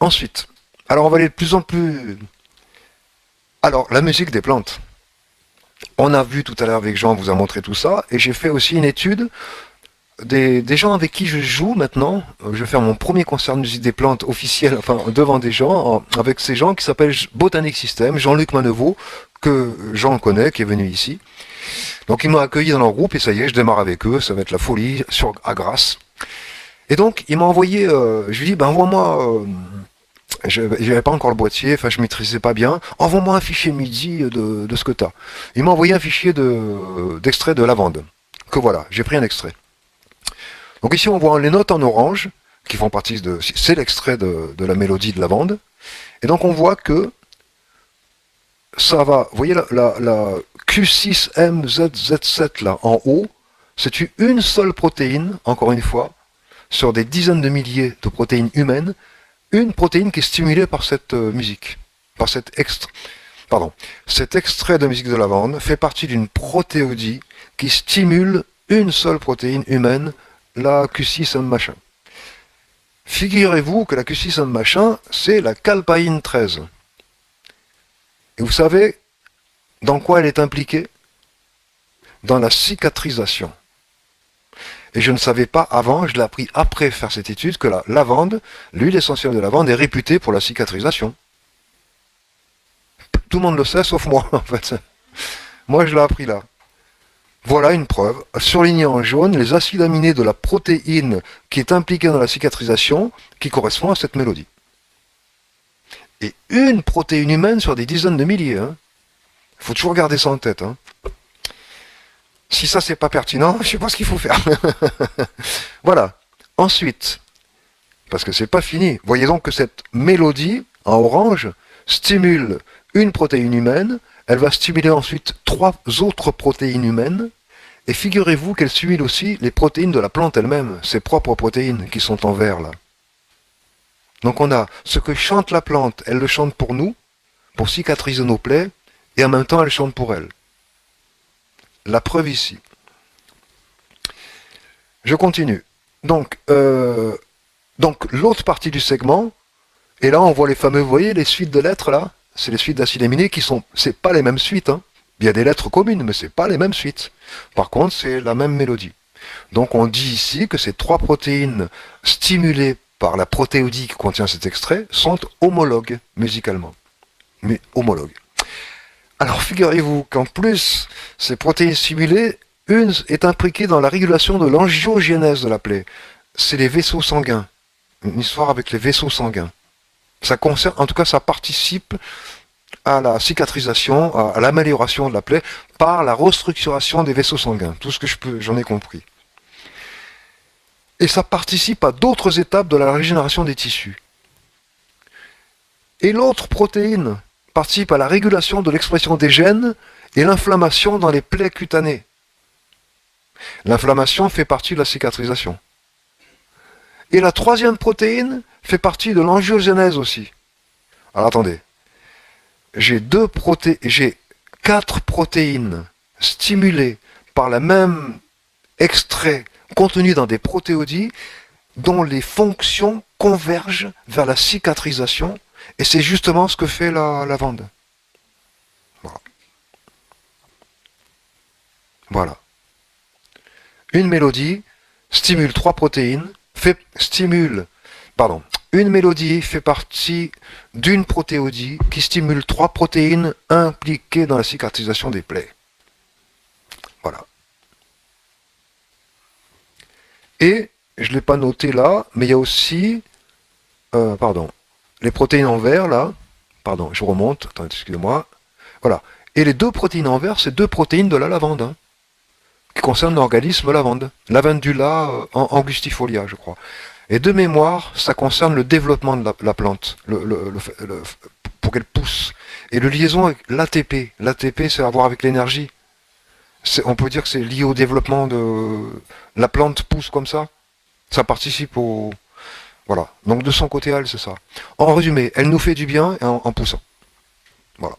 Ensuite, alors on va aller de plus en plus... Alors, la musique des plantes. On a vu tout à l'heure avec Jean, vous a montré tout ça, et j'ai fait aussi une étude des gens avec qui je joue maintenant. Je vais faire mon premier concert de musique des plantes officiel, enfin devant des gens, avec ces gens qui s'appellent Botanic System, Jean-Luc Manevaux, que Jean connaît, qui est venu ici. Donc ils m'ont accueilli dans leur groupe et ça y est, je démarre avec eux, ça va être la folie à Grasse. Et donc il m'a envoyé, je lui ai dit, ben envoie-moi, je n'avais pas encore le boîtier, enfin je maîtrisais pas bien, envoie-moi un fichier MIDI de ce que tu as. Il m'a envoyé un fichier d'extrait de lavande, que voilà, j'ai pris un extrait. Donc ici on voit les notes en orange, qui font partie de... C'est l'extrait de la mélodie de lavande. Et donc on voit que ça va, vous voyez la Q6MZZ7 là, en haut, c'est une seule protéine, encore une fois, sur des dizaines de milliers de protéines humaines, une protéine qui est stimulée par cette musique, par cet extrait. Pardon. Cet extrait de musique de lavande fait partie d'une protéodie qui stimule une seule protéine humaine, la Q6M machin. Figurez-vous que la Q6M machin, c'est la calpaïne 13. Et vous savez dans quoi elle est impliquée? Dans la cicatrisation. Et je ne savais pas avant, je l'ai appris après faire cette étude, que la lavande, l'huile essentielle de lavande, est réputée pour la cicatrisation. Tout le monde le sait, sauf moi, en fait. Moi, je l'ai appris là. Voilà une preuve. Surligné en jaune, les acides aminés de la protéine qui est impliquée dans la cicatrisation, qui correspond à cette mélodie. Et une protéine humaine sur des dizaines de milliers. Il faut toujours garder ça en tête. Si ça, c'est pas pertinent, je sais pas ce qu'il faut faire. Voilà. Ensuite, parce que c'est pas fini, voyez donc que cette mélodie, en orange, stimule une protéine humaine, elle va stimuler ensuite 3 autres protéines humaines, et figurez-vous qu'elle stimule aussi les protéines de la plante elle-même, ses propres protéines qui sont en vert là. Donc on a ce que chante la plante, elle le chante pour nous, pour cicatriser nos plaies, et en même temps elle chante pour elle. La preuve ici. Je continue. Donc l'autre partie du segment, et là on voit les fameux, vous voyez, les suites de lettres là, c'est les suites d'acides aminés qui sont, c'est pas les mêmes suites. Il y a des lettres communes, mais c'est pas les mêmes suites. Par contre, c'est la même mélodie. Donc on dit ici que ces 3 protéines stimulées par la protéodie qui contient cet extrait sont homologues musicalement. Mais homologues. Alors figurez-vous qu'en plus, ces protéines stimulées, une est impliquée dans la régulation de l'angiogénèse de la plaie. C'est les vaisseaux sanguins. Une histoire avec les vaisseaux sanguins. Ça concerne, en tout cas, ça participe à la cicatrisation, à l'amélioration de la plaie par la restructuration des vaisseaux sanguins. Tout ce que j'en ai compris. Et ça participe à d'autres étapes de la régénération des tissus. Et l'autre protéine participe à la régulation de l'expression des gènes et l'inflammation dans les plaies cutanées. L'inflammation fait partie de la cicatrisation. Et la 3e protéine fait partie de l'angiogénèse aussi. Alors attendez. J'ai 4 protéines stimulées par le même extrait contenu dans des protéodies dont les fonctions convergent vers la cicatrisation, et c'est justement ce que fait la lavande. Voilà. Une mélodie stimule 3 protéines, une mélodie fait partie d'une protéodie qui stimule 3 protéines impliquées dans la cicatrisation des plaies. Voilà. Et, je ne l'ai pas noté là, mais il y a aussi, les protéines en vert là, je remonte, attendez, excusez-moi, voilà. Et les 2 protéines en vert, c'est 2 protéines de la lavande, qui concernent l'organisme lavande. Lavandula angustifolia, je crois. Et de mémoire, ça concerne le développement de la plante, pour qu'elle pousse. Et le liaison avec l'ATP. L'ATP, c'est à voir avec l'énergie. On peut dire que c'est lié au développement de... La plante pousse comme ça. Ça participe au... Voilà. Donc de son côté, elle, c'est ça. En résumé, elle nous fait du bien en poussant. Voilà.